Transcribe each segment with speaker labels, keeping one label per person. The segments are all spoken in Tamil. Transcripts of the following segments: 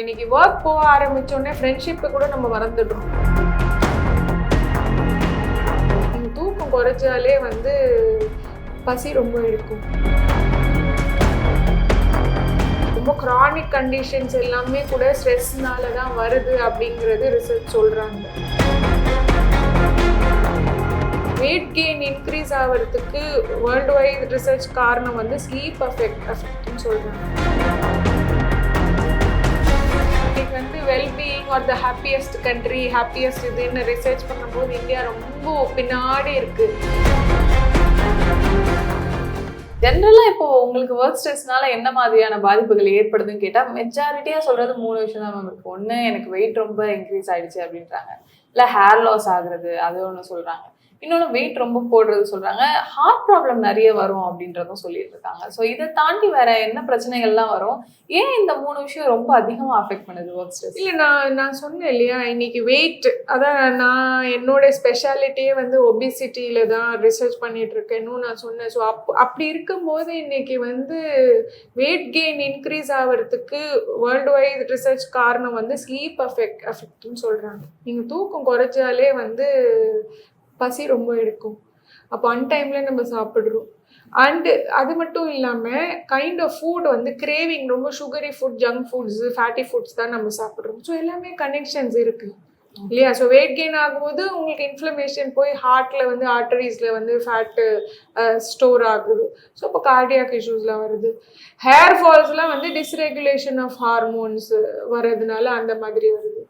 Speaker 1: இன்னைக்கு ஒர்க் போக ஆரம்பிச்சோடனே ஃப்ரெண்ட்ஷிப்பை கூட நம்ம மறந்துடுறோம். தூக்கம் குறைச்சாலே பசி ரொம்ப இருக்கும். ரொம்ப கிரானிக் கண்டிஷன்ஸ் எல்லாமே கூட ஸ்ட்ரெஸ்னால தான் வருது அப்படிங்கிறது ரிசர்ச் சொல்கிறாங்க. வெயிட் கெயின் இன்க்ரீஸ் ஆகிறதுக்கு வேர்ல்டு வைட் ரிசர்ச் காரணம் ஸ்லீப் அஃபெக்ட்னு சொல்கிறாங்க. இன்னைக்கு wellbeing R the happiest country, happiest இதுன்னு ரிசர்ச் பண்ணும்போது இந்தியா ரொம்ப பின்னாடி இருக்கு.
Speaker 2: ஜென்ரலாக இப்போ உங்களுக்கு ஒர்க் ஸ்ட்ரெஸ்னால என்ன மாதிரியான பாதிப்புகள் ஏற்படுதுன்னு கேட்டால் மெஜாரிட்டியாக சொல்கிறது 3 விஷயம் தான் மேம் இருக்குது. ஒன்று, எனக்கு வெயிட் ரொம்ப இன்க்ரீஸ் ஆகிடுச்சு அப்படின்றாங்க. இல்லை ஹேர் லாஸ் ஆகுறது, அது ஒன்று சொல்கிறாங்க. இன்னொன்று வெயிட் ரொம்ப போடுறது சொல்கிறாங்க. ஹார்ட் ப்ராப்ளம் நிறைய வரும் அப்படின்றதும் சொல்லிட்டு இருக்காங்க. ஸோ இதை தாண்டி வேற என்ன பிரச்சனைகள்லாம் வரும்? ஏன் இந்த 3 விஷயம் ரொம்ப அதிகமாக அஃபெக்ட் பண்ணுது ஒர்க் ஸ்ட்ரெஸ்?
Speaker 1: இல்லை, நான் சொன்னேன் இல்லையா, இன்னைக்கு வெயிட், அதான் நான் என்னோட ஸ்பெஷாலிட்டியே ஒபிசிட்டியில தான் ரிசர்ச் பண்ணிட்டு இருக்கேன்னு நான் சொன்னேன். ஸோ அப்படி இருக்கும்போது இன்னைக்கு வெயிட் கெயின் இன்க்ரீஸ் ஆகிறதுக்கு வேர்ல்டு வைட் ரிசர்ச் காரணம் ஸ்லீப் அஃபெக்ட்னு சொல்கிறாங்க. நீங்கள் தூக்கம் குறைச்சாலே பசி ரொம்ப எடுக்கும். அப்போ அன்டைமில் நம்ம சாப்பிட்றோம். அண்டு அது மட்டும் இல்லாமல் கைண்ட் ஆஃப் ஃபுட் கிரேவிங், ரொம்ப sugary food, junk foods, fatty foods தான் நம்ம சாப்பிட்றோம். ஸோ எல்லாமே கனெக்ஷன்ஸ் இருக்குது இல்லையா? ஸோ வெயிட் கெயின் ஆகும்போது உங்களுக்கு இன்ஃப்ளமேஷன் போய் ஹார்ட்டில் ஆர்டரிஸில் ஃபேட்டு ஸ்டோர் ஆகுது. ஸோ இப்போ கார்டியாக் இஷ்யூஸ்லாம் வருது. ஹேர் ஃபால்ஸ்லாம் டிஸ்ரெகுலேஷன் ஆஃப் ஹார்மோன்ஸ் வர்றதுனால அந்த மாதிரி வருது.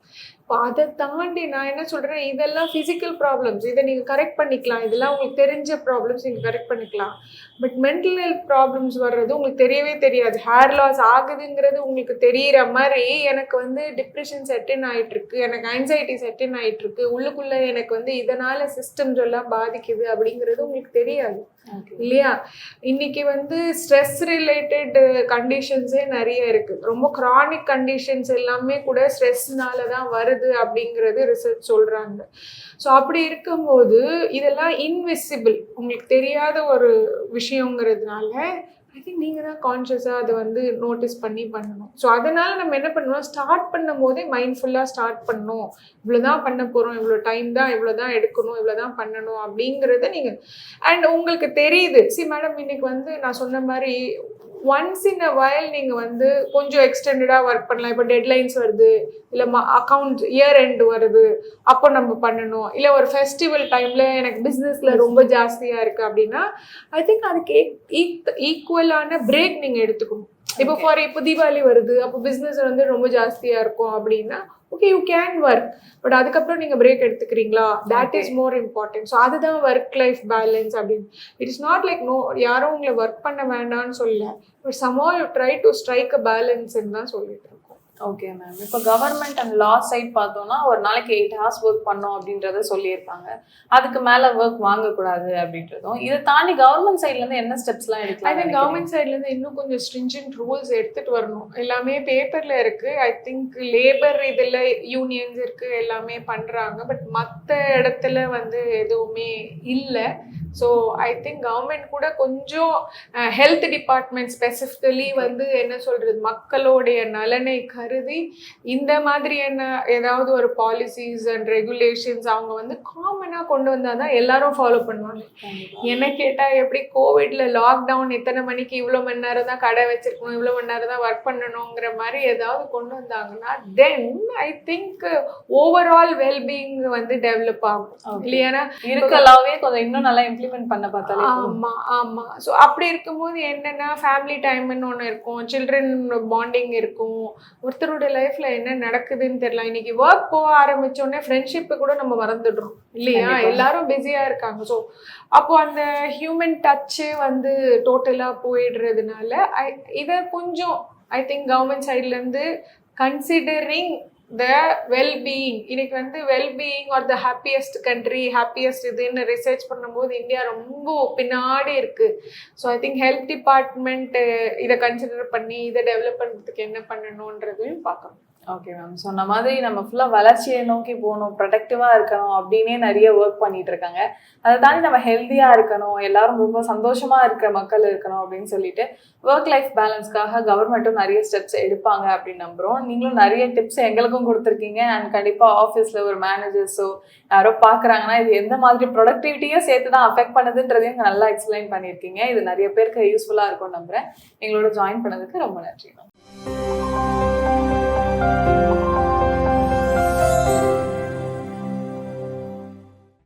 Speaker 1: இப்போ அதை தாண்டி நான் என்ன சொல்கிறேன், இதெல்லாம் ஃபிசிக்கல் ப்ராப்ளம்ஸ், இதை நீங்கள் கரெக்ட் பண்ணிக்கலாம். இதெல்லாம் உங்களுக்கு தெரிஞ்ச ப்ராப்ளம்ஸ் நீங்கள் கரெக்ட் பண்ணிக்கலாம். பட் மென்டல் ஹெல்த் ப்ராப்ளம்ஸ் வர்றது உங்களுக்கு தெரியவே தெரியாது. ஹேர் லாஸ் ஆகுதுங்கிறது உங்களுக்கு தெரிகிற மாதிரி எனக்கு டிப்ரெஷன் செட்டின் ஆகிட்டுருக்கு, எனக்கு ஆன்சைட்டி செட்டின் ஆகிட்டுருக்கு, உள்ளுக்குள்ளே எனக்கு இதனால் சிஸ்டம்ஸ் எல்லாம் பாதிக்குது அப்படிங்கிறது உங்களுக்கு தெரியாது இல்லையா? இன்னைக்கு ஸ்ட்ரெஸ் ரிலேட்டட் கண்டிஷன்ஸே நிறைய இருக்குது. ரொம்ப கிரானிக் கண்டிஷன்ஸ் எல்லாமே கூட ஸ்ட்ரெஸ்னால தான் வருது அப்படிங்கிறது ரிசர்ச் சொல்கிறாங்க. ஸோ அப்படி இருக்கும்போது இதெல்லாம் இன்விசிபிள், உங்களுக்கு தெரியாத ஒரு விஷயங்கிறதுனால ஐ திங்க் நீங்கள் தான் கான்ஷியஸாக அதை நோட்டீஸ் பண்ணணும். ஸோ அதனால் நம்ம என்ன பண்ணணும், ஸ்டார்ட் பண்ணும் போதே மைண்ட்ஃபுல்லாக ஸ்டார்ட் பண்ணணும். இவ்வளோ தான் பண்ண போகிறோம், இவ்வளோ டைம் தான், இவ்வளோ தான் எடுக்கணும், இவ்வளோ தான் பண்ணணும் அப்படிங்கிறத நீங்கள் அண்ட் உங்களுக்கு தெரியுது. மேடம் இன்னைக்கு நான் சொன்ன மாதிரி ஒன்ஸ் இன் அ வயல் நீங்கள் கொஞ்சம் எக்ஸ்டெண்டடாக ஒர்க் பண்ணலாம். இப்போ டெட்லைன்ஸ் வருது, இல்லை அக்கௌண்ட் இயர் எண்ட் வருது, அப்போ நம்ம பண்ணணும். இல்லை ஒரு ஃபெஸ்டிவல் டைமில் எனக்கு பிஸ்னஸில் ரொம்ப ஜாஸ்தியாக இருக்குது அப்படின்னா ஐ திங்க் அதுக்கு ஈக்குவலான பிரேக் நீங்கள் எடுத்துக்கணும். இப்போ தீபாவளி வருது, அப்போ பிஸ்னஸ் ரொம்ப ஜாஸ்தியாக இருக்கும் அப்படின்னா okay, you can work. But அதுக்கப்புறம் நீங்கள் பிரேக் எடுத்துக்கிறீங்களா, that is more important. So அதுதான் ஒர்க் லைஃப் பேலன்ஸ் அப்படின்னு. இட் இஸ் நாட் லைக் யாரும் உங்களை ஒர்க் பண்ண வேண்டாம்னு சொல்லல, but somehow you try to strike a balance ன்னு தான் சொல்லிட்டு இருக்கோம்.
Speaker 2: ஓகே மேம், இப்போ கவர்மெண்ட் அண்ட் லா சைட் பார்த்தோம்னா ஒரு நாளைக்கு 8 hours ஒர்க் பண்ணோம் அப்படின்றத சொல்லியிருக்காங்க. அதுக்கு மேலே ஒர்க் வாங்கக்கூடாது அப்படின்றதும். இதை தாண்டி கவர்மெண்ட் சைட்லேருந்து என்ன ஸ்டெப்ஸ்லாம் எடுக்கலாம்?
Speaker 1: ஐ திங்க் கவர்மெண்ட் சைட்லேருந்து இன்னும் கொஞ்சம் ஸ்ட்ரிஞ்சன்ட் ரூல்ஸ் எடுத்துகிட்டு வரணும். எல்லாமே பேப்பரில் இருக்குது. ஐ திங்க் லேபர் இதில் யூனியன்ஸ் இருக்குது, எல்லாமே பண்ணுறாங்க. பட் மற்ற இடத்துல எதுவுமே இல்லை. ஸோ ஐ திங்க் கவர்மெண்ட் கூட கொஞ்சம் ஹெல்த் டிபார்ட்மெண்ட் ஸ்பெசிஃபிக்கலி என்ன சொல்கிறது, மக்களுடைய நலனை கருதி இந்த மாதிரியான ஏதாவது ஒரு பாலிசிஸ் அண்ட் ரெகுலேஷன்ஸ் அவங்க காமனாக கொண்டு வந்தால் தான் எல்லாரும் ஃபாலோ பண்ணுவாங்க. என்ன கேட்டால் எப்படி கோவிட்ல லாக்டவுன், இத்தனை மணிக்கு இவ்வளோ மணி நேரம் தான் கடை வச்சிருக்கணும், இவ்வளோ மணி நேரம் தான் ஒர்க் பண்ணணுங்கிற மாதிரி ஏதாவது கொண்டு வந்தாங்கன்னா then I think overall wellbeing develop ஆகும் இல்லையா?
Speaker 2: இருக்கலாவே கொஞ்சம் இன்னும் நல்லா இம்ப்ளிமெண்ட் பண்ண பார்த்தாலே.
Speaker 1: ஆமாம். ஸோ அப்படி இருக்கும்போது என்னென்னா ஃபேமிலி டைம்னு ஒன்று இருக்கும், சில்ட்ரன் பாண்டிங் இருக்கும், ஒருத்தரோட லைஃப்ல என்ன நடக்குதுன்னு தெரியல. இன்னைக்கு ஒர்க் போக ஆரம்பிச்சோடனே ஃப்ரெண்ட்ஷிப்பை கூட நம்ம மறந்துடுறோம் இல்லையா? எல்லாரும் பிஸியாக இருக்காங்க. ஸோ அப்போ அந்த ஹியூமன் டச்சு டோட்டலாக போயிடுறதுனால இதை கொஞ்சம் ஐ திங்க் கவர்மெண்ட் சைட்லேருந்து கன்சிடரிங் த வெல்பீயிங், இன்னைக்கு wellbeing R the happiest country, happiest இதுன்னு ரிசர்ச் பண்ணும்போது இந்தியா ரொம்ப பின்னாடி இருக்குது. So I think health department இதை கன்சிடர் பண்ணி இதை டெவலப் பண்ணுறதுக்கு என்ன பண்ணணுன்றதையும் பார்க்கணும்.
Speaker 2: Okay ma'am. சொன்ன மாதிரி நம்ம ஃபுல்லா வளர்ச்சியை நோக்கி போகணும், ப்ரொடக்டிவா இருக்கணும் அப்படின்னே நிறைய ஒர்க் பண்ணிட்டு இருக்காங்க. அதை தாண்டி நம்ம ஹெல்த்தியா இருக்கணும், எல்லாரும் ரொம்ப சந்தோஷமா இருக்கிற மக்கள் இருக்கணும் அப்படின்னு சொல்லிட்டு ஒர்க் லைஃப் பேலன்ஸ்க்காக கவர்மெண்ட்டும் நிறைய ஸ்டெப்ஸ் எடுப்பாங்க அப்படின்னு நம்புறோம். நீங்களும் நிறைய டிப்ஸ் எங்களுக்கும் கொடுத்துருக்கீங்க. அண்ட் கண்டிப்பா ஆஃபீஸ்ல ஒரு மேனேஜர்ஸோ யாரோ பாக்குறாங்கன்னா இது எந்த மாதிரி ப்ரொடக்டிவிட்டியும் சேர்த்து தான் அஃபெக்ட் பண்ணுதுன்றதையும் நல்லா எக்ஸ்பிளைன் பண்ணியிருக்கீங்க. இது நிறைய பேருக்கு யூஸ்ஃபுல்லா இருக்கும்னு நம்புறேன். எங்களோட ஜாயின் பண்ணதுக்கு ரொம்ப நன்றி மேம்.